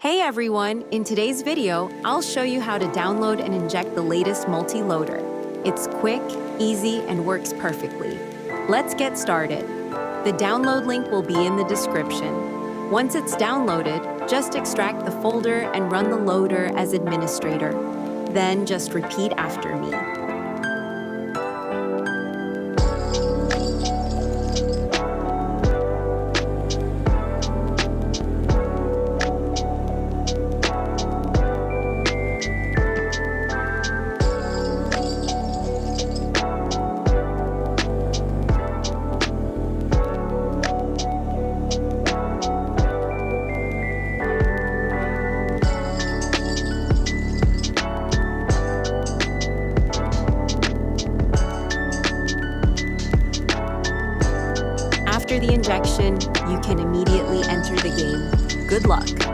Hey everyone! In today's video, I'll show you how to download and inject the latest multi-loader. It's quick, easy, and works perfectly. Let's get started. The download link will be in the description. Once it's downloaded, just extract the folder and run the loader as administrator. Then just repeat after me. After the injection, you can immediately enter the game. Good luck!